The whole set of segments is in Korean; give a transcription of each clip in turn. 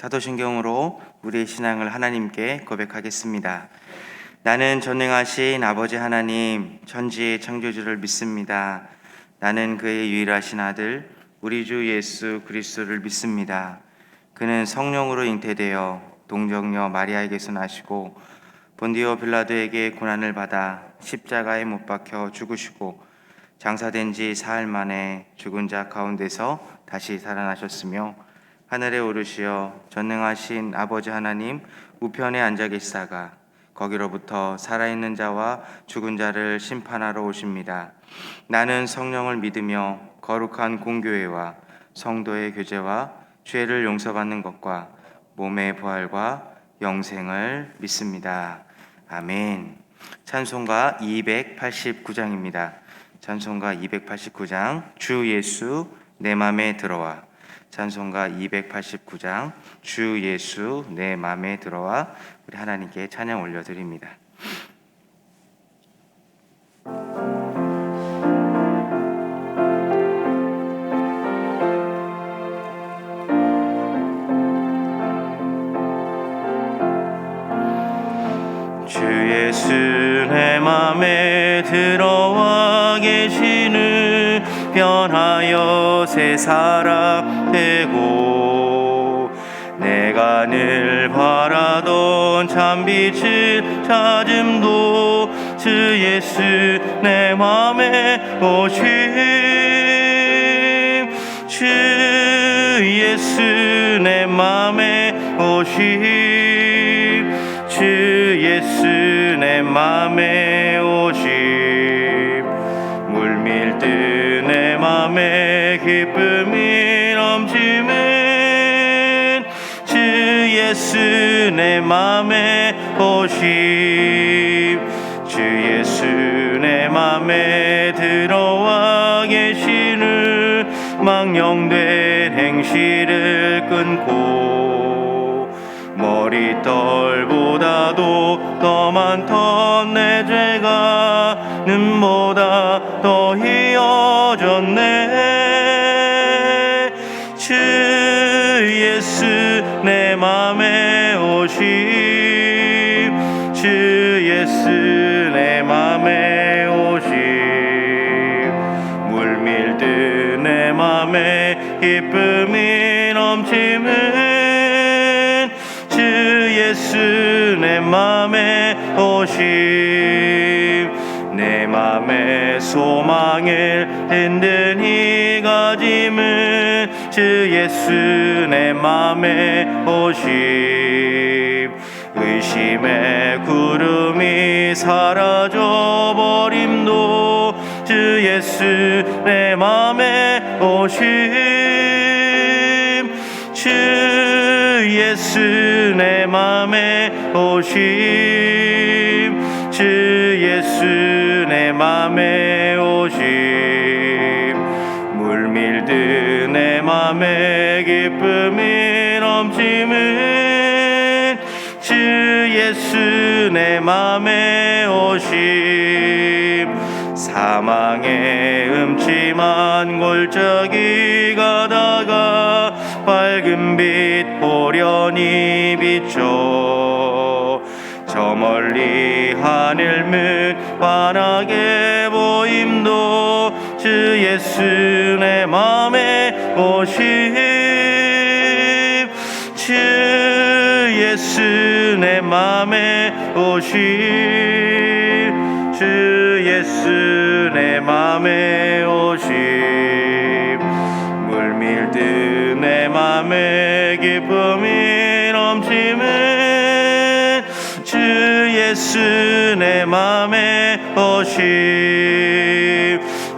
사도신경으로 우리의 신앙을 하나님께 고백하겠습니다. 나는 전능하신 아버지 하나님, 천지의 창조주를 믿습니다. 나는 그의 유일하신 아들, 우리 주 예수 그리스도를 믿습니다. 그는 성령으로 잉태되어 동정녀 마리아에게서 나시고 본디오 빌라도에게 고난을 받아 십자가에 못 박혀 죽으시고 장사된 지 사흘 만에 죽은 자 가운데서 다시 살아나셨으며 하늘에 오르시어 전능하신 아버지 하나님 우편에 앉아 계시다가 거기로부터 살아있는 자와 죽은 자를 심판하러 오십니다. 나는 성령을 믿으며 거룩한 공교회와 성도의 교제와 죄를 용서받는 것과 몸의 부활과 영생을 믿습니다. 아멘. 찬송가 289장입니다. 찬송가 289장 주 예수 내 맘에 들어와. 찬송가 289장 주 예수 내 맘에 들어와. 우리 하나님께 찬양 올려드립니다. 주 예수 내 맘에 들어와 계시는 변하여 새 사람 되고 내가 늘 바라던 참빛을 찾음도 주 예수 내 맘에 오심 주 예수 내 맘에 오심 주 예수 내 맘에 오심 물밀듯 내 맘에 기쁨이 넘치는 주 예수 내 맘에 오심 주 예수 내 맘에 들어와 계시는 망령된 행실을 끊고 머리털보다도 더 많던 내 죄가 눈보다 더 희어졌네 주 예수 내 맘에 오심 주 예수 내 맘에 오심 물밀듯 내 맘에 기쁨이 넘치는 주 예수 내 맘에 오심 내 맘에 소망을 든든히 가짐은 주 예수 내 맘에 오심 의심의 구름이 사라져 버림도 주 예수 내 맘에 오심 주 예수 내 맘에 오심 주 예수 내 맘에 오심 물밀듯 내 맘에 기쁨이 넘치는 주 예수 내 맘에 오심 사망의 음침한 골짜기 가다가 밝은 빛 호련히 비춰 저 멀리 하늘문 환하게 보임도 주 예수 내 맘에 오심 주 예수 내 맘에 오심 주 예수 내 맘에 오심 물밀듯 내 맘에 기쁨이 넘치는 주 예수 내 맘에 오심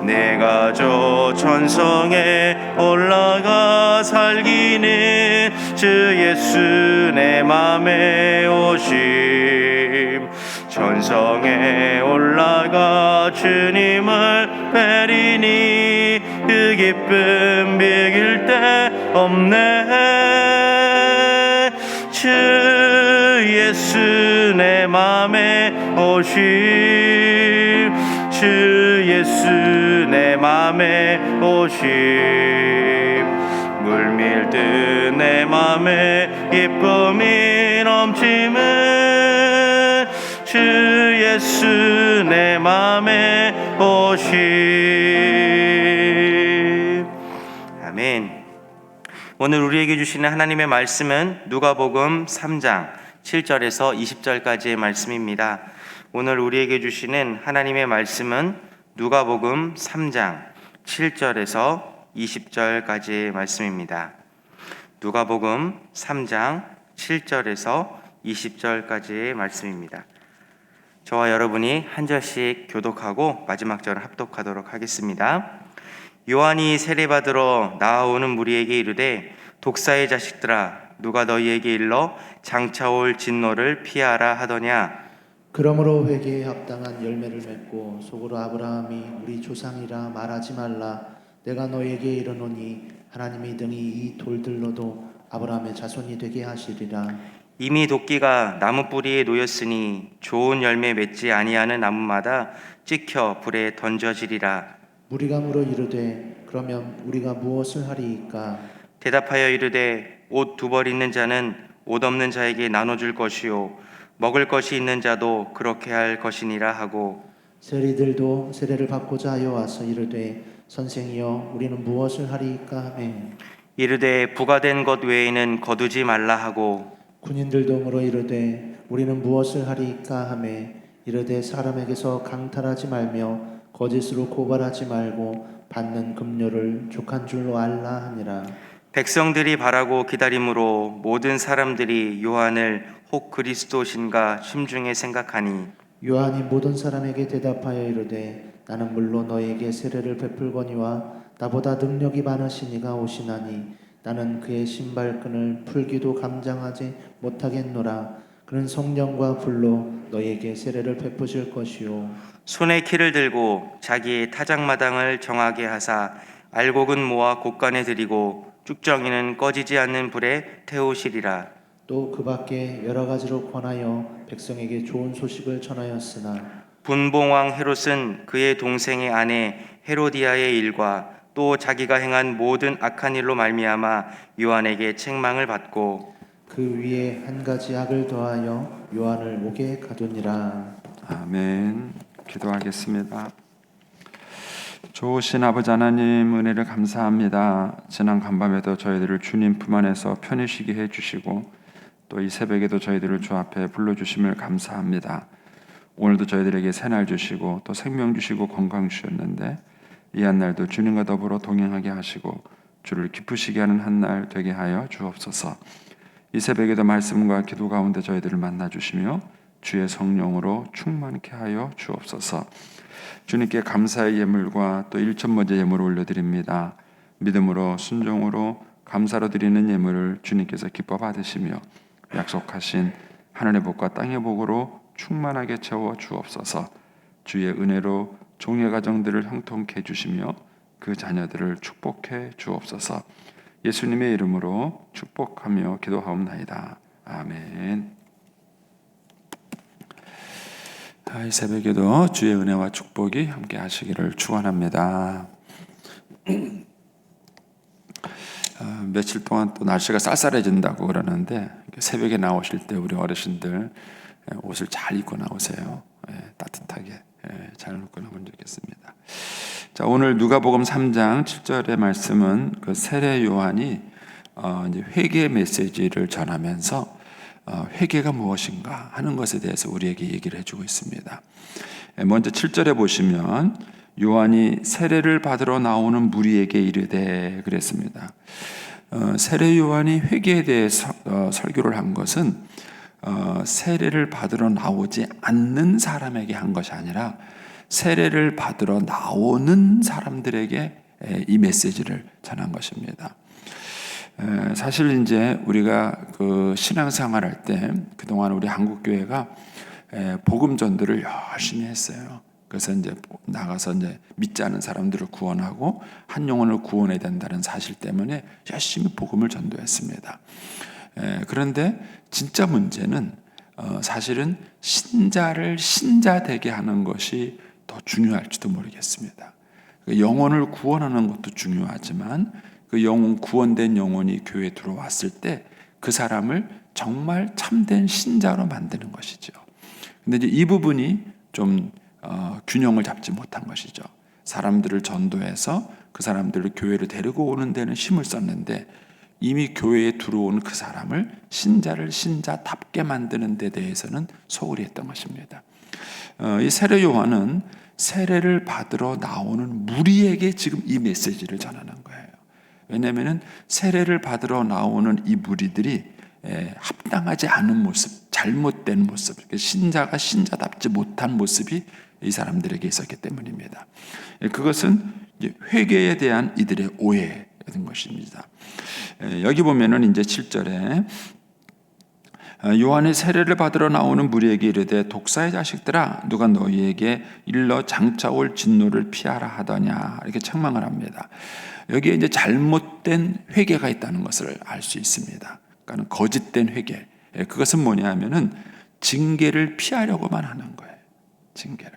내가 저 천성에 올라가 살기는 주 예수 내 맘에 오심 천성에 올라가 주님을 뵈리니 그 기쁨 비길 데 없네 주 예수 내 맘에 오심 주 예수 내 맘에 오심 물밀듯 내 맘에 기쁨이 넘치는 주 예수 내 맘에 오심. 아멘. 오늘 우리에게 주시는 하나님의 말씀은 누가복음 3장 7절에서 20절까지의 말씀입니다. 오늘 우리에게 주시는 하나님의 말씀은 누가복음 3장 7절에서 20절까지의 말씀입니다. 누가복음 3장 7절에서 20절까지의 말씀입니다. 저와 여러분이 한 절씩 교독하고 마지막 절을 합독하도록 하겠습니다. 요한이 세례받으러 나아오는 무리에게 이르되 독사의 자식들아 누가 너희에게 일러 장차 올 진노를 피하라 하더냐. 그러므로 회개에 합당한 열매를 맺고 속으로 아브라함이 우리 조상이라 말하지 말라. 내가 너에게 이르노니 하나님이 등이 이 돌들로도 아브라함의 자손이 되게 하시리라. 이미 도끼가 나무 뿌리에 놓였으니 좋은 열매 맺지 아니하는 나무마다 찍혀 불에 던져지리라. 무리가 물어 이르되 그러면 우리가 무엇을 하리이까? 대답하여 이르되 옷 두 벌 있는 자는 옷 없는 자에게 나눠줄 것이요 먹을 것이 있는 자도 그렇게 할 것이니라 하고 세리들도 세례를 받고자 하여 와서 이르되 선생이여 우리는 무엇을 하리이까 하매 이르되 부과된 것 외에는 거두지 말라 하고 군인들도 물어 이르되 우리는 무엇을 하리이까 하매 이르되 사람에게서 강탈하지 말며 거짓으로 고발하지 말고 받는 급료를 족한 줄로 알라 하니라. 백성들이 바라고 기다림으로 모든 사람들이 요한을 혹 그리스도신가 심중에 생각하니 요한이 모든 사람에게 대답하여 이르되 나는 물론 너에게 세례를 베풀거니와 나보다 능력이 많으시니가 오시나니 나는 그의 신발끈을 풀기도 감장하지 못하겠노라. 그는 성령과 불로 너에게 세례를 베푸실 것이요 손에 키를 들고 자기의 타작마당을 정하게 하사 알곡은 모아 곳간에 들이고 쭉정이는 꺼지지 않는 불에 태우시리라. 또 그 밖에 여러 가지로 권하여 백성에게 좋은 소식을 전하였으나 분봉왕 헤롯은 그의 동생의 아내 헤로디아의 일과 또 자기가 행한 모든 악한 일로 말미암아 요한에게 책망을 받고 그 위에 한 가지 악을 더하여 요한을 옥에 가두니라. 아멘. 기도하겠습니다. 좋으신 아버지 하나님 은혜를 감사합니다. 지난 간밤에도 저희들을 주님 품 안에서 편히 쉬게 해주시고 또 이 새벽에도 저희들을 주 앞에 불러주심을 감사합니다. 오늘도 저희들에게 새날 주시고 또 생명 주시고 건강 주셨는데 이 한날도 주님과 더불어 동행하게 하시고 주를 기쁘시게 하는 한날 되게 하여 주옵소서. 이 새벽에도 말씀과 기도 가운데 저희들을 만나 주시며 주의 성령으로 충만케 하여 주옵소서. 주님께 감사의 예물과 또 일천번째 예물을 올려드립니다. 믿음으로 순종으로 감사로 드리는 예물을 주님께서 기뻐 받으시며 약속하신 하늘의 복과 땅의 복으로 충만하게 채워 주옵소서. 주의 은혜로 종의 가정들을 형통케 해주시며 그 자녀들을 축복해 주옵소서. 예수님의 이름으로 축복하며 기도하옵나이다. 아멘. 이 새벽에도 주의 은혜와 축복이 함께 하시기를 축원합니다. 며칠 동안 또 날씨가 쌀쌀해진다고 그러는데 새벽에 나오실 때 우리 어르신들 옷을 잘 입고 나오세요. 따뜻하게 잘 입고 나오면 좋겠습니다. 자, 오늘 누가복음 3장 7절의 말씀은 그 세례 요한이 이제 회개 메시지를 전하면서 회개가 무엇인가 하는 것에 대해서 우리에게 얘기를 해주고 있습니다. 먼저 7절에 보시면 요한이 세례를 받으러 나오는 무리에게 이르되 그랬습니다. 세례 요한이 회개에 대해서 설교를 한 것은 세례를 받으러 나오지 않는 사람에게 한 것이 아니라 세례를 받으러 나오는 사람들에게 이 메시지를 전한 것입니다. 사실 이제 우리가 그 신앙생활 할 때 그동안 우리 한국교회가 복음 전도를 열심히 했어요. 그래서 이제 나가서 이제 믿지 않은 사람들을 구원하고 한 영혼을 구원해야 된다는 사실 때문에 열심히 복음을 전도했습니다. 그런데 진짜 문제는 사실은 신자를 신자 되게 하는 것이 더 중요할지도 모르겠습니다. 영혼을 구원하는 것도 중요하지만 그 영혼, 구원된 영혼이 교회에 들어왔을 때 그 사람을 정말 참된 신자로 만드는 것이죠. 근데 이제 이 부분이 좀 균형을 잡지 못한 것이죠. 사람들을 전도해서 그 사람들을 교회로 데리고 오는 데는 힘을 썼는데 이미 교회에 들어온 그 사람을 신자를 신자답게 만드는 데 대해서는 소홀히 했던 것입니다. 이 세례 요한은 세례를 받으러 나오는 무리에게 지금 이 메시지를 전하는 거예요. 왜냐하면 세례를 받으러 나오는 이 무리들이 합당하지 않은 모습, 잘못된 모습, 신자가 신자답지 못한 모습이 이 사람들에게 있었기 때문입니다. 그것은 회개에 대한 이들의 오해였던 것입니다. 여기 보면은 이제 7절에 요한의 세례를 받으러 나오는 무리에게 이르되 독사의 자식들아 누가 너희에게 일러 장차 올 진노를 피하라 하더냐 이렇게 책망을 합니다. 여기에 이제 잘못된 회개가 있다는 것을 알 수 있습니다. 그러니까 거짓된 회개. 그것은 뭐냐 하면은 징계를 피하려고만 하는 거예요. 징계를.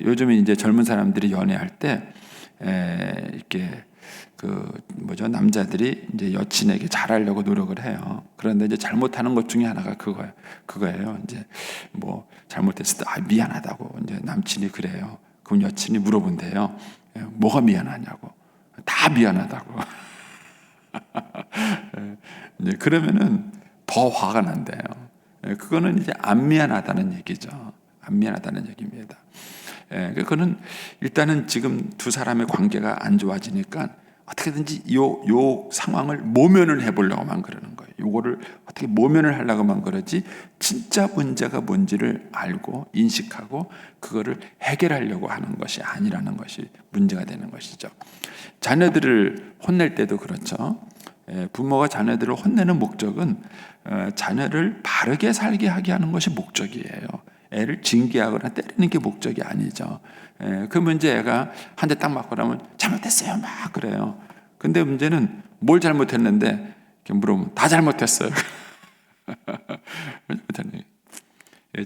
요즘에 이제 젊은 사람들이 연애할 때 이렇게 남자들이 이제 여친에게 잘하려고 노력을 해요. 그런데 이제 잘못하는 것 중에 하나가 그거예요. 이제 뭐 잘못했을 때 미안하다고 이제 남친이 그래요. 그럼 여친이 물어본대요. 뭐가 미안하냐고. 다 미안하다고. 이제 그러면은 더 화가 난대요. 그거는 이제 안 미안하다는 얘기죠. 안 미안하다는 얘기입니다. 그거는 일단은 지금 두 사람의 관계가 안 좋아지니까 어떻게든지 요 상황을 모면을 해보려고만 그러는 거예요. 요거를 어떻게 모면을 하려고만 그러지 진짜 문제가 뭔지를 알고 인식하고 그거를 해결하려고 하는 것이 아니라는 것이 문제가 되는 것이죠. 자녀들을 혼낼 때도 그렇죠. 부모가 자녀들을 혼내는 목적은 자녀를 바르게 살게 하게 하는 것이 목적이에요. 애를 징계하거나 때리는 게 목적이 아니죠. 그러면 이제 애가 한 대 딱 맞고 나면 잘못했어요 막 그래요. 근데 문제는 뭘 잘못했는데 이렇게 물어보면 다 잘못했어요.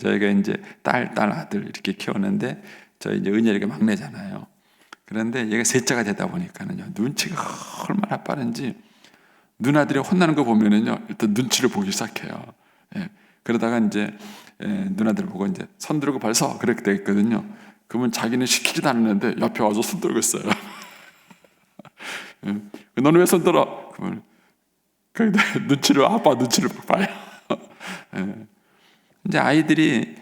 저희가 이제 딸 아들 이렇게 키우는데 저희 이제 은열이가 막내잖아요. 그런데 얘가 셋째가 되다 보니까는요 눈치가 얼마나 빠른지 누나들이 혼나는 거 보면은요 일단 눈치를 보기 시작해요. 그러다가 이제 누나들 보고 이제 손 들고 벌써 그렇게 돼 있거든요. 그러면 자기는 시키지도 않았는데 옆에 와서 손 들고 있어요. 너는 왜 손 들어? 그러면 아빠 눈치를 봐요. 이제 아이들이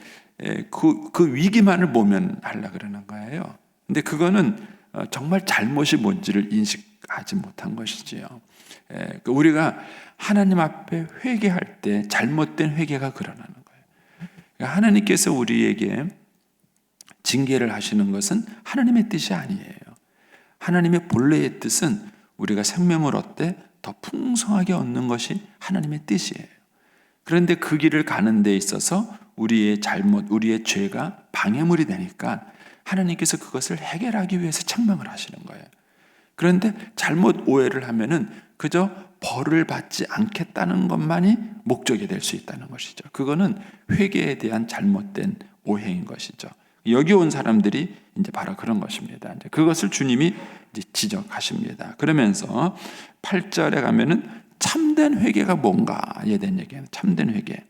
그 위기만을 모면하려 그러는 거예요. 근데 그거는 정말 잘못이 뭔지를 인식하지 못한 것이지요. 우리가 하나님 앞에 회개할 때 잘못된 회개가 그러나는 거예요. 하나님께서 우리에게 징계를 하시는 것은 하나님의 뜻이 아니에요. 하나님의 본래의 뜻은 우리가 생명을 얻되 더 풍성하게 얻는 것이 하나님의 뜻이에요. 그런데 그 길을 가는 데 있어서 우리의 잘못, 우리의 죄가 방해물이 되니까 하나님께서 그것을 해결하기 위해서 책망을 하시는 거예요. 그런데 잘못 오해를 하면은 그저 벌을 받지 않겠다는 것만이 목적이 될 수 있다는 것이죠. 그거는 회개에 대한 잘못된 오해인 것이죠. 여기 온 사람들이 이제 바로 그런 것입니다. 이제 그것을 주님이 이제 지적하십니다. 그러면서 8절에 가면은 참된 회개가 뭔가에 대한 얘기예요. 참된 회개.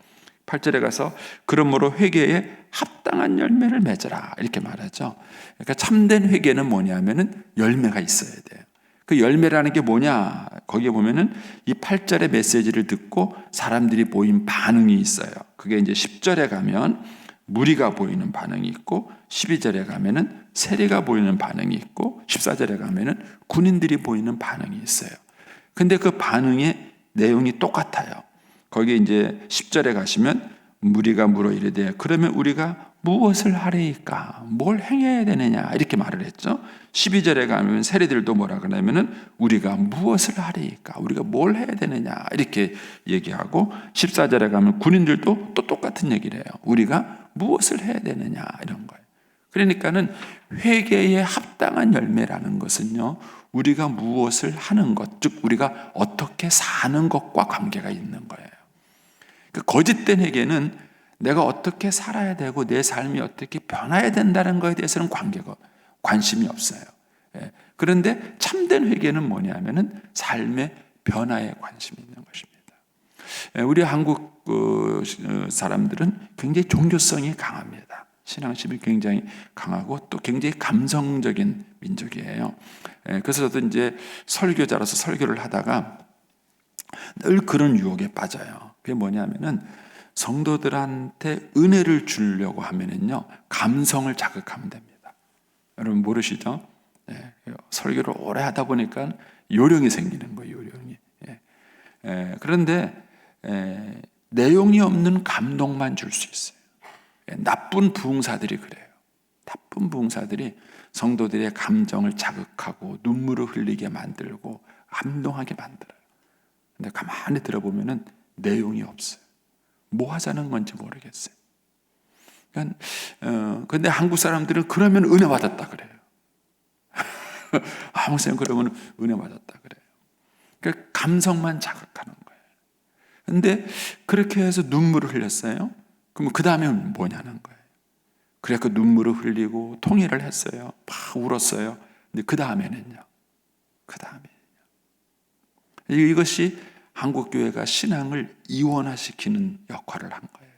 8절에 가서 그러므로 회개에 합당한 열매를 맺으라 이렇게 말하죠. 그러니까 참된 회개는 뭐냐면은 열매가 있어야 돼요. 그 열매라는 게 뭐냐? 거기에 보면은 이 8절의 메시지를 듣고 사람들이 보인 반응이 있어요. 그게 이제 10절에 가면 무리가 보이는 반응이 있고 12절에 가면은 세리가 보이는 반응이 있고 14절에 가면은 군인들이 보이는 반응이 있어요. 근데 그 반응의 내용이 똑같아요. 거기에 이제 10절에 가시면 무리가 물어 이르되 그러면 우리가 무엇을 하리이까? 뭘 행해야 되느냐? 이렇게 말을 했죠. 12절에 가면 세리들도 뭐라 그러냐면은 우리가 무엇을 하리이까? 우리가 뭘 해야 되느냐? 이렇게 얘기하고 14절에 가면 군인들도 또 똑같은 얘기를 해요. 우리가 무엇을 해야 되느냐? 이런 거예요. 그러니까는 회개에 합당한 열매라는 것은요. 우리가 무엇을 하는 것, 즉 우리가 어떻게 사는 것과 관계가 있는 거예요. 그 거짓된 회개는 내가 어떻게 살아야 되고 내 삶이 어떻게 변화해야 된다는 것에 대해서는 관심이 없어요. 그런데 참된 회개는 뭐냐면은 삶의 변화에 관심이 있는 것입니다. 우리 한국 사람들은 굉장히 종교성이 강합니다. 신앙심이 굉장히 강하고 또 굉장히 감성적인 민족이에요. 그래서 저도 이제 설교자로서 설교를 하다가 늘 그런 유혹에 빠져요. 그게 뭐냐면은 성도들한테 은혜를 주려고 하면은요, 감성을 자극하면 됩니다. 여러분 모르시죠? 설교를 오래 하다 보니까 요령이 생기는 거예요, 요령이. 그런데 내용이 없는 감동만 줄 수 있어요. 나쁜 부흥사들이 그래요. 나쁜 부흥사들이 성도들의 감정을 자극하고 눈물을 흘리게 만들고 감동하게 만들어요. 근데 가만히 들어보면은 내용이 없어요. 뭐 하자는 건지 모르겠어요. 그러니까, 근데 한국 사람들은 그러면 은혜 받았다 그래요. 한국 사람 그러면 은혜 받았다 그래요. 그러니까 감성만 자극하는 거예요. 근데 그렇게 해서 눈물을 흘렸어요. 그럼 그 다음에 뭐냐는 거예요. 그래 그 눈물을 흘리고 통일을 했어요. 막 울었어요. 근데 그 다음에는요. 이것이 한국 교회가 신앙을 이원화시키는 역할을 한 거예요.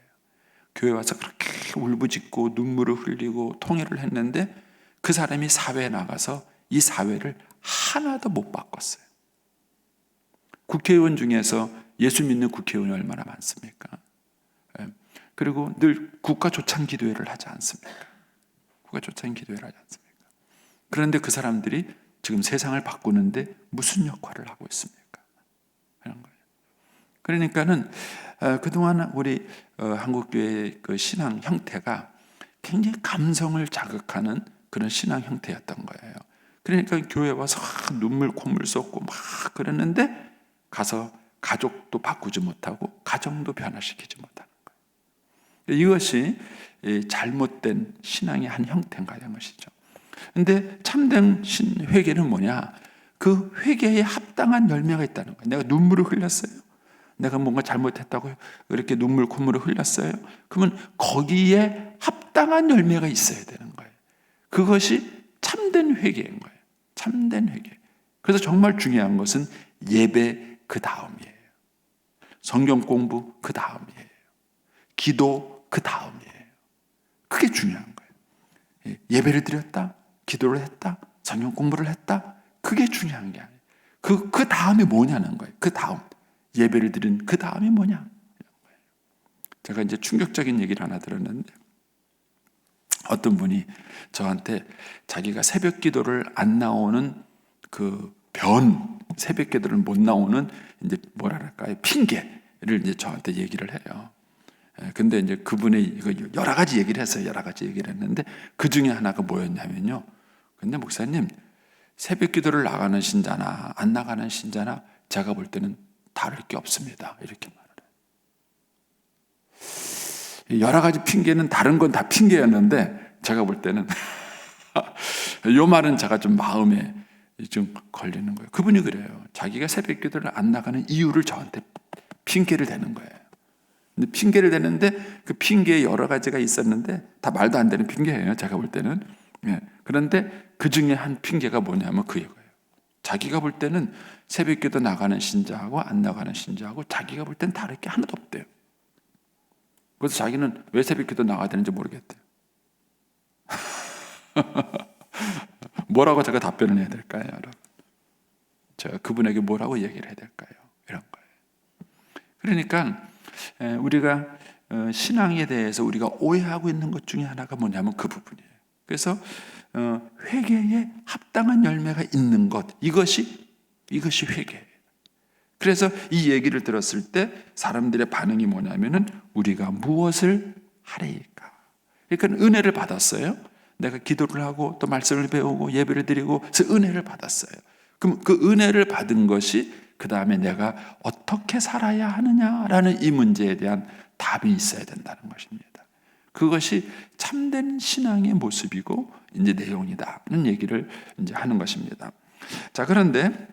교회 와서 그렇게 울부짖고 눈물을 흘리고 통일을 했는데 그 사람이 사회에 나가서 이 사회를 하나도 못 바꿨어요. 국회의원 중에서 예수 믿는 국회의원이 얼마나 많습니까? 그리고 늘 국가 조찬 기도회를 하지 않습니까? 국가 조찬 기도회를 하지 않습니까? 그런데 그 사람들이 지금 세상을 바꾸는데 무슨 역할을 하고 있습니까? 그런 거예요. 그러니까는 그동안 우리 한국교회의 그 신앙 형태가 굉장히 감성을 자극하는 그런 신앙 형태였던 거예요. 그러니까 교회 와서 눈물 콧물 쏟고 막 그랬는데 가서 가족도 바꾸지 못하고 가정도 변화시키지 못하는 거예요. 이것이 잘못된 신앙의 한 형태인가 하는 것이죠. 그런데 참된 회개는 뭐냐? 그 회개에 합당한 열매가 있다는 거예요. 내가 눈물을 흘렸어요. 내가 뭔가 잘못했다고 이렇게 눈물 콧물을 흘렸어요. 그러면 거기에 합당한 열매가 있어야 되는 거예요. 그것이 참된 회개인 거예요. 참된 회개. 그래서 정말 중요한 것은 예배 그 다음이에요. 성경 공부 그 다음이에요. 기도 그 다음이에요. 그게 중요한 거예요. 예배를 드렸다, 기도를 했다, 성경 공부를 했다. 그게 중요한 게 아니에요. 그 다음에 뭐냐는 거예요. 그 다음. 예배를 드린 그 다음이 뭐냐. 제가 이제 충격적인 얘기를 하나 들었는데 어떤 분이 저한테 자기가 새벽 기도를 안 나오는 새벽 기도를 못 나오는 이제 뭐랄까요, 핑계를 이제 저한테 얘기를 해요. 근데 이제 그분이 여러 가지 얘기를 했어요. 여러 가지 얘기를 했는데 그 중에 하나가 뭐였냐면요. 근데 목사님, 새벽 기도를 나가는 신자나 안 나가는 신자나 제가 볼 때는 다를 게 없습니다. 이렇게 말을 해요. 여러 가지 핑계는 다른 건 다 핑계였는데 제가 볼 때는 이 말은 제가 좀 마음에 좀 걸리는 거예요. 그분이 그래요. 자기가 새벽 기도를 안 나가는 이유를 저한테 핑계를 대는 거예요. 근데 핑계를 대는데 그 핑계에 여러 가지가 있었는데 다 말도 안 되는 핑계예요. 제가 볼 때는. 그런데 그 중에 한 핑계가 뭐냐면 그거예요. 자기가 볼 때는 새벽 기도 나가는 신자하고 안 나가는 신자하고 자기가 볼 때는 다를 게 하나도 없대요. 그래서 자기는 왜 새벽 기도 나가야 되는지 모르겠대요. 뭐라고 제가 답변을 해야 될까요, 여러분? 제가 그분에게 뭐라고 얘기를 해야 될까요? 이런 거예요. 그러니까 우리가 신앙에 대해서 우리가 오해하고 있는 것 중에 하나가 뭐냐면 그 부분이에요. 그래서 회개에 합당한 열매가 있는 것, 이것이 회개예요. 그래서 이 얘기를 들었을 때 사람들의 반응이 뭐냐면은 우리가 무엇을 하리까? 그러니까 은혜를 받았어요. 내가 기도를 하고 또 말씀을 배우고 예배를 드리고 그래서 은혜를 받았어요. 그럼 그 은혜를 받은 것이 그 다음에 내가 어떻게 살아야 하느냐라는 이 문제에 대한 답이 있어야 된다는 것입니다. 그것이 참된 신앙의 모습이고 이제 내용이다는 얘기를 이제 하는 것입니다. 자, 그런데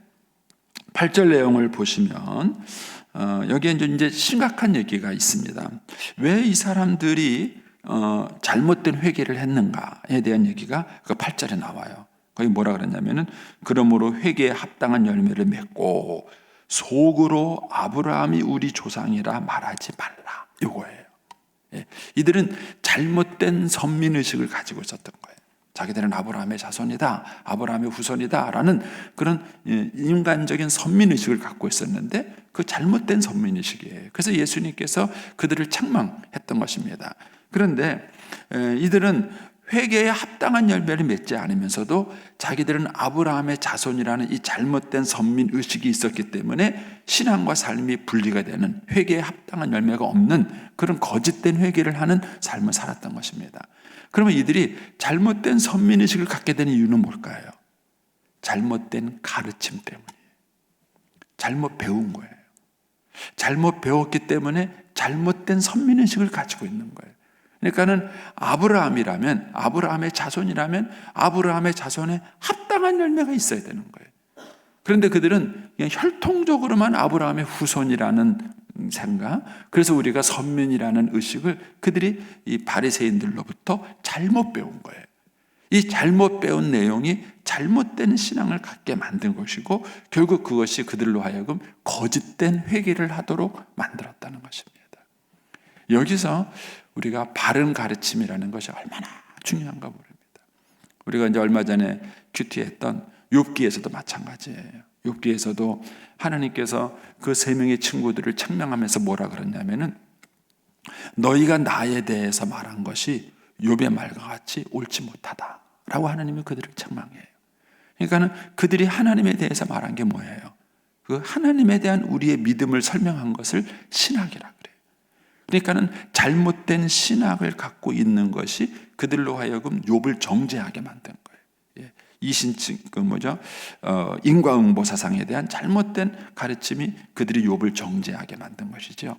8절 내용을 보시면 여기에 이제 심각한 얘기가 있습니다. 왜 이 사람들이 잘못된 회개를 했는가에 대한 얘기가 그 8절에 나와요. 거기 뭐라 그랬냐면은 그러므로 회개에 합당한 열매를 맺고 속으로 아브라함이 우리 조상이라 말하지 말라. 이거예요. 예. 이들은 잘못된 선민의식을 가지고 있었던 거예요. 자기들은 아브라함의 자손이다, 아브라함의 후손이다라는 그런 인간적인 선민의식을 갖고 있었는데 그 잘못된 선민의식이에요. 그래서 예수님께서 그들을 책망했던 것입니다. 그런데 이들은 회개에 합당한 열매를 맺지 않으면서도 자기들은 아브라함의 자손이라는 이 잘못된 선민의식이 있었기 때문에 신앙과 삶이 분리가 되는, 회개에 합당한 열매가 없는 그런 거짓된 회개를 하는 삶을 살았던 것입니다. 그러면 이들이 잘못된 선민의식을 갖게 되는 이유는 뭘까요? 잘못된 가르침 때문이에요. 잘못 배운 거예요. 잘못 배웠기 때문에 잘못된 선민의식을 가지고 있는 거예요. 그러니까는 아브라함이라면, 아브라함의 자손이라면 아브라함의 자손에 합당한 열매가 있어야 되는 거예요. 그런데 그들은 그냥 혈통적으로만 아브라함의 후손이라는 생각, 그래서 우리가 선민이라는 의식을 그들이 이 바리새인들로부터 잘못 배운 거예요. 이 잘못 배운 내용이 잘못된 신앙을 갖게 만든 것이고 결국 그것이 그들로 하여금 거짓된 회개를 하도록 만들었다는 것입니다. 여기서 우리가 바른 가르침이라는 것이 얼마나 중요한가 모릅니다. 우리가 이제 얼마 전에 큐티했던 욥기에서도 마찬가지예요. 욥기에서도 하나님께서 그 세 명의 친구들을 책망하면서 뭐라 그랬냐면은 너희가 나에 대해서 말한 것이 욥의 말과 같이 옳지 못하다라고 하나님이 그들을 책망해요. 그러니까는 그들이 하나님에 대해서 말한 게 뭐예요? 그 하나님에 대한 우리의 믿음을 설명한 것을 신학이라 그래요. 그러니까는 잘못된 신학을 갖고 있는 것이 그들로 하여금 욥을 정죄하게 만든 거예요. 이신증 인과응보 사상에 대한 잘못된 가르침이 그들이 욥을 정죄하게 만든 것이죠.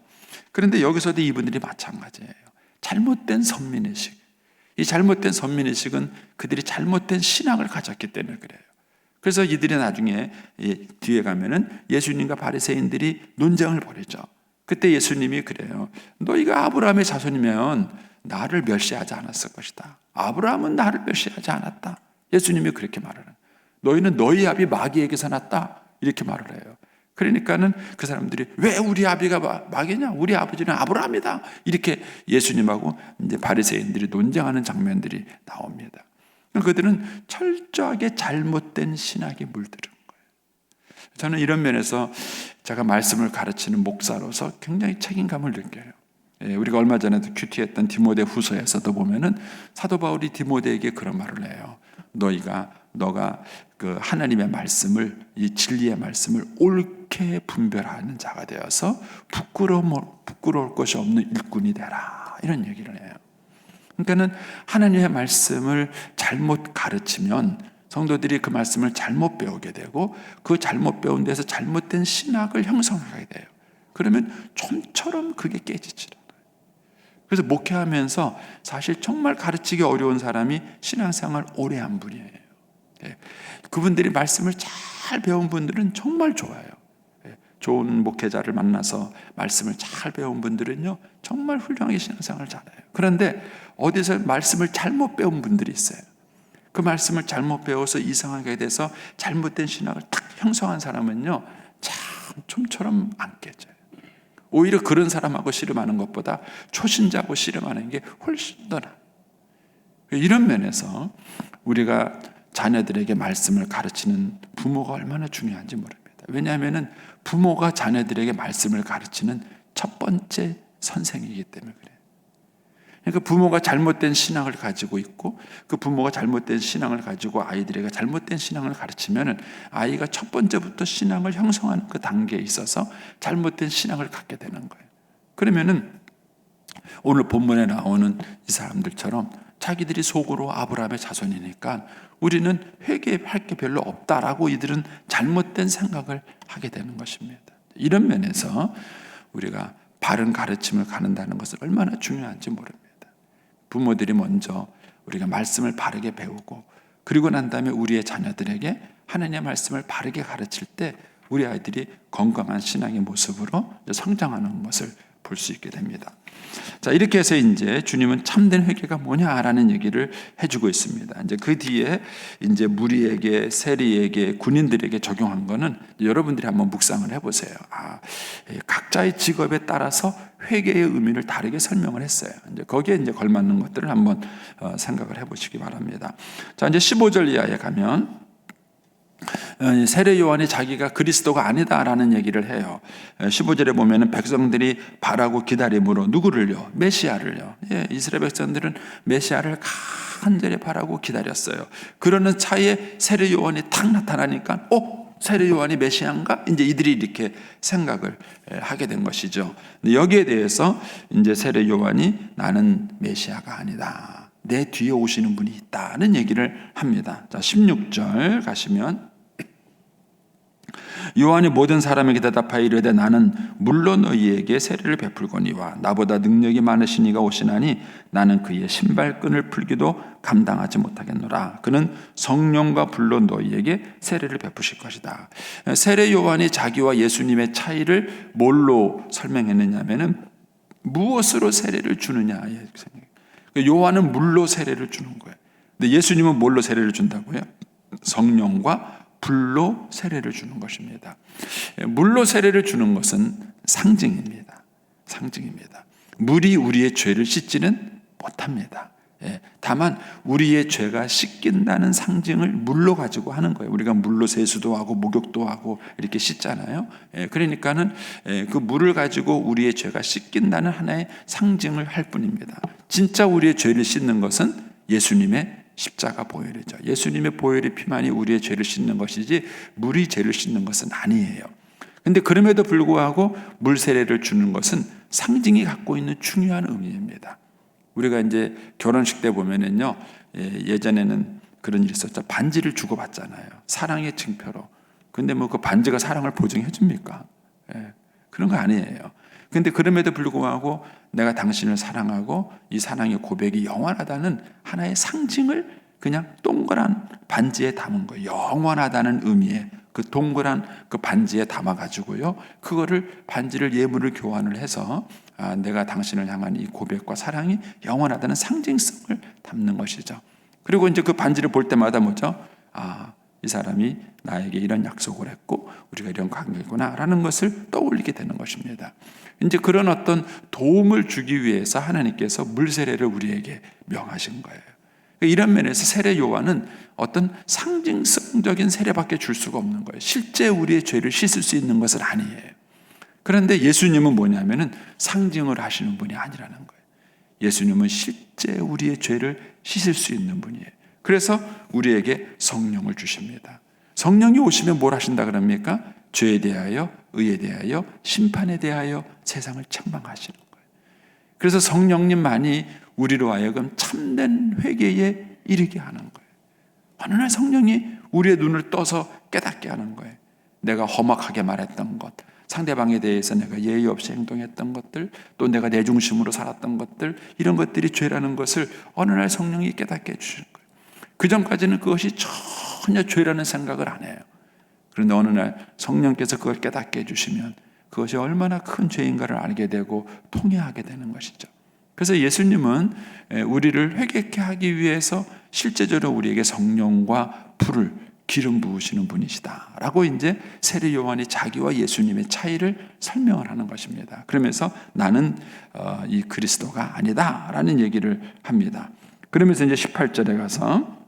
그런데 여기서도 이분들이 마찬가지예요. 잘못된 선민의식. 이 잘못된 선민의식은 그들이 잘못된 신학을 가졌기 때문에 그래요. 그래서 이들이 나중에 뒤에 가면은 예수님과 바리새인들이 논쟁을 벌이죠. 그때 예수님이 그래요. 너희가 아브라함의 자손이면 나를 멸시하지 않았을 것이다. 아브라함은 나를 멸시하지 않았다. 예수님이 그렇게 말을 해요. 너희는 너희 아비 마귀에게서 났다. 이렇게 말을 해요. 그러니까는 그 사람들이 왜 우리 아비가 마귀냐? 우리 아버지는 아브라함이다. 이렇게 예수님하고 이제 바리새인들이 논쟁하는 장면들이 나옵니다. 그들은 철저하게 잘못된 신학에 물들은 거예요. 저는 이런 면에서 제가 말씀을 가르치는 목사로서 굉장히 책임감을 느껴요. 우리가 얼마 전에도 큐티했던 디모데 후서에서도 보면은 사도 바울이 디모데에게 그런 말을 해요. 너가 그 하나님의 말씀을, 이 진리의 말씀을 옳게 분별하는 자가 되어서 부끄러울 것이 없는 일꾼이 되라. 이런 얘기를 해요. 그러니까는 하나님의 말씀을 잘못 가르치면 성도들이 그 말씀을 잘못 배우게 되고 그 잘못 배운 데서 잘못된 신학을 형성하게 돼요. 그러면 좀처럼 그게 깨지질 않아요. 그래서 목회하면서 사실 정말 가르치기 어려운 사람이 신앙생활 오래 한 분이에요. 그분들이 말씀을 잘 배운 분들은 정말 좋아요. 좋은 목회자를 만나서 말씀을 잘 배운 분들은요 정말 훌륭하게 신앙생활을 잘해요. 그런데 어디서 말씀을 잘못 배운 분들이 있어요. 그 말씀을 잘못 배워서 이상하게 돼서 잘못된 신학을 딱 형성한 사람은요 참 좀처럼 안 깨져요. 오히려 그런 사람하고 씨름하는 것보다 초신자하고 씨름하는 게 훨씬 더 나아요. 이런 면에서 우리가 자녀들에게 말씀을 가르치는 부모가 얼마나 중요한지 모릅니다. 왜냐하면 부모가 자녀들에게 말씀을 가르치는 첫 번째 선생이기 때문에 그래요. 그러니까 부모가 잘못된 신앙을 가지고 있고 그 부모가 잘못된 신앙을 가지고 아이들에게 잘못된 신앙을 가르치면 아이가 첫 번째부터 신앙을 형성하는 그 단계에 있어서 잘못된 신앙을 갖게 되는 거예요. 그러면은 오늘 본문에 나오는 이 사람들처럼 자기들이 속으로 아브라함의 자손이니까 우리는 회개할 게 별로 없다라고 이들은 잘못된 생각을 하게 되는 것입니다. 이런 면에서 우리가 바른 가르침을 가는다는 것은 얼마나 중요한지 모릅니다. 부모들이 먼저 우리가 말씀을 바르게 배우고 그리고 난 다음에 우리의 자녀들에게 하나님의 말씀을 바르게 가르칠 때 우리 아이들이 건강한 신앙의 모습으로 성장하는 것을 볼 수 있게 됩니다. 자, 이렇게 해서 이제 주님은 참된 회개가 뭐냐라는 얘기를 해주고 있습니다. 이제 그 뒤에 이제 무리에게, 세리에게, 군인들에게 적용한 거는 여러분들이 한번 묵상을 해보세요. 각자의 직업에 따라서 회개의 의미를 다르게 설명을 했어요. 이제 거기에 이제 걸맞는 것들을 한번 생각을 해보시기 바랍니다. 자, 이제 15절 이하에 가면 세례 요한이 자기가 그리스도가 아니다라는 얘기를 해요. 15절에 보면은 백성들이 바라고 기다림으로 누구를요? 메시아를요. 이스라엘 백성들은 메시아를 간절히 바라고 기다렸어요. 그러는 차에 세례 요한이 탁 나타나니까 세례 요한이 메시아인가? 이제 이들이 이렇게 생각을 하게 된 것이죠. 여기에 대해서 이제 세례 요한이 나는 메시아가 아니다, 내 뒤에 오시는 분이 있다는 얘기를 합니다. 자, 16절 가시면 요한이 모든 사람에게 대답하여 이르되 나는 물론 너희에게 세례를 베풀거니와 나보다 능력이 많으신 이가 오시나니 나는 그의 신발끈을 풀기도 감당하지 못하겠노라. 그는 성령과 불로 너희에게 세례를 베푸실 것이다. 세례 요한이 자기와 예수님의 차이를 뭘로 설명했느냐면은 무엇으로 세례를 주느냐에 요한은 물로 세례를 주는 거예요. 근데 예수님은 뭘로 세례를 준다고요? 성령과 불로 세례를 주는 것입니다. 물로 세례를 주는 것은 상징입니다. 상징입니다. 물이 우리의 죄를 씻지는 못합니다. 다만 우리의 죄가 씻긴다는 상징을 물로 가지고 하는 거예요. 우리가 물로 세수도 하고 목욕도 하고 이렇게 씻잖아요. 그러니까는 그 물을 가지고 우리의 죄가 씻긴다는 하나의 상징을 할 뿐입니다. 진짜 우리의 죄를 씻는 것은 예수님의 십자가 보혈이죠. 예수님의 보혈의 피만이 우리의 죄를 씻는 것이지 물이 죄를 씻는 것은 아니에요. 근데 그럼에도 불구하고 물 세례를 주는 것은 상징이 갖고 있는 중요한 의미입니다. 우리가 이제 결혼식 때 보면은요, 예전에는 그런 일이 있었죠. 반지를 주고받잖아요. 사랑의 증표로. 근데 뭐 그 반지가 사랑을 보증해 줍니까? 그런 거 아니에요. 근데 그럼에도 불구하고 내가 당신을 사랑하고 이 사랑의 고백이 영원하다는 하나의 상징을 그냥 동그란 반지에 담은 거예요. 영원하다는 의미의 그 동그란 그 반지에 담아가지고요. 그거를 반지를 예물을 교환을 해서 내가 당신을 향한 이 고백과 사랑이 영원하다는 상징성을 담는 것이죠. 그리고 이제 그 반지를 볼 때마다 뭐죠? 이 사람이 나에게 이런 약속을 했고 우리가 이런 관계구나라는 것을 떠올리게 되는 것입니다. 이제 그런 어떤 도움을 주기 위해서 하나님께서 물 세례를 우리에게 명하신 거예요. 이런 면에서 세례 요한은 어떤 상징성적인 세례밖에 줄 수가 없는 거예요. 실제 우리의 죄를 씻을 수 있는 것은 아니에요. 그런데 예수님은 뭐냐면은 상징을 하시는 분이 아니라는 거예요. 예수님은 실제 우리의 죄를 씻을 수 있는 분이에요. 그래서 우리에게 성령을 주십니다. 성령이 오시면 뭘 하신다 그럽니까? 죄에 대하여, 의에 대하여, 심판에 대하여 세상을 책망하시는 거예요. 그래서 성령님만이 우리로 하여금 참된 회개에 이르게 하는 거예요. 어느 날 성령이 우리의 눈을 떠서 깨닫게 하는 거예요. 내가 험악하게 말했던 것, 상대방에 대해서 내가 예의 없이 행동했던 것들, 또 내가 내 중심으로 살았던 것들, 이런 것들이 죄라는 것을 어느 날 성령이 깨닫게 해주시는 거예요. 그 전까지는 그것이 전혀 죄라는 생각을 안 해요. 그런데 어느 날 성령께서 그걸 깨닫게 해주시면 그것이 얼마나 큰 죄인가를 알게 되고 통회하게 되는 것이죠. 그래서 예수님은 우리를 회개케 하기 위해서 실제적으로 우리에게 성령과 불을 기름 부으시는 분이시다라고 이제 세례 요한이 자기와 예수님의 차이를 설명을 하는 것입니다. 그러면서 나는 이 그리스도가 아니다라는 얘기를 합니다. 그러면서 이제 18절에 가서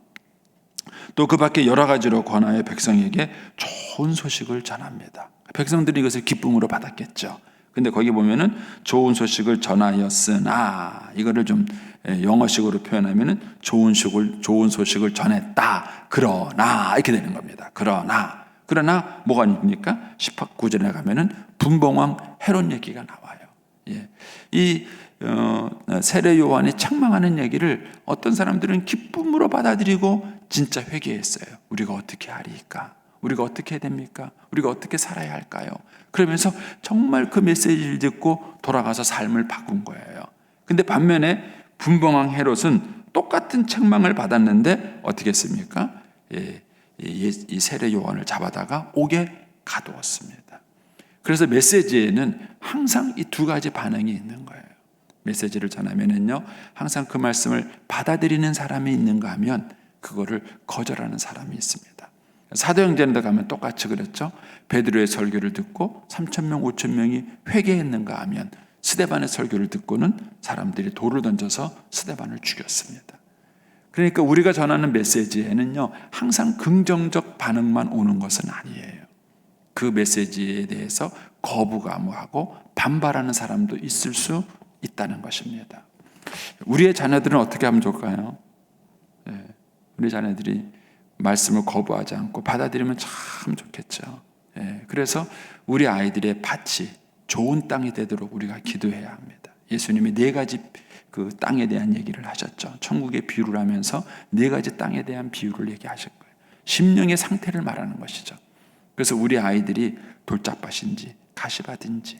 또 그 밖에 여러 가지로 권하여 백성에게 좋은 소식을 전합니다. 백성들이 이것을 기쁨으로 받았겠죠. 근데 거기 보면은 좋은 소식을 전하였으나, 이거를 좀 영어식으로 표현하면은 좋은 소식을 전했다. 그러나 이렇게 되는 겁니다. 그러나 뭐가 있습니까? 19절에 가면은 분봉왕 헤롯 얘기가 나와요. 이 세례 요한이 책망하는 얘기를 어떤 사람들은 기쁨으로 받아들이고 진짜 회개했어요. 우리가 어떻게 하리까? 우리가 어떻게 해야 됩니까? 우리가 어떻게 살아야 할까요? 그러면서 정말 그 메시지를 듣고 돌아가서 삶을 바꾼 거예요. 근데 반면에 분봉왕 헤롯은 똑같은 책망을 받았는데 어떻게 했습니까? 이 세례 요한을 잡아다가 옥에 가두었습니다. 그래서 메시지에는 항상 이 두 가지 반응이 있는 거예요. 메시지를 전하면은요, 항상 그 말씀을 받아들이는 사람이 있는가 하면 그거를 거절하는 사람이 있습니다. 사도행전에도 가면 똑같이 그랬죠. 베드로의 설교를 듣고 3,000명, 5,000명이 회개했는가 하면 스데반의 설교를 듣고는 사람들이 돌을 던져서 스데반을 죽였습니다. 그러니까 우리가 전하는 메시지에는요, 항상 긍정적 반응만 오는 것은 아니에요. 그 메시지에 대해서 거부감하고 반발하는 사람도 있을 수 있다는 것입니다. 우리의 자녀들은 어떻게 하면 좋을까요? 우리 자녀들이 말씀을 거부하지 않고 받아들이면 참 좋겠죠. 그래서 우리 아이들의 밭이 좋은 땅이 되도록 우리가 기도해야 합니다. 예수님이 4가지 그 땅에 대한 얘기를 하셨죠. 천국의 비유를 하면서 4가지 땅에 대한 비유를 얘기하실 거예요. 심령의 상태를 말하는 것이죠. 그래서 우리 아이들이 돌짝밭인지 가시밭인지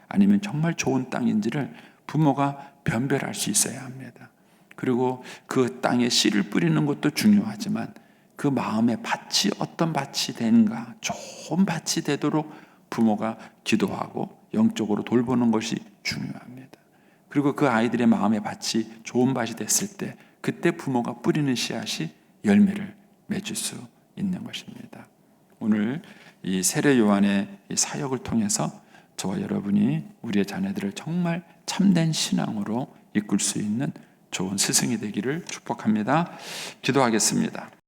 아니면 정말 좋은 땅인지를 부모가 변별할 수 있어야 합니다. 그리고 그 땅에 씨를 뿌리는 것도 중요하지만 그 마음의 밭이 어떤 밭이 되는가, 좋은 밭이 되도록 부모가 기도하고 영적으로 돌보는 것이 중요합니다. 그리고 그 아이들의 마음의 밭이 좋은 밭이 됐을 때 그때 부모가 뿌리는 씨앗이 열매를 맺을 수 있는 것입니다. 오늘 이 세례 요한의 이 사역을 통해서 저와 여러분이 우리의 자녀들을 정말 참된 신앙으로 이끌 수 있는 좋은 스승이 되기를 축복합니다. 기도하겠습니다.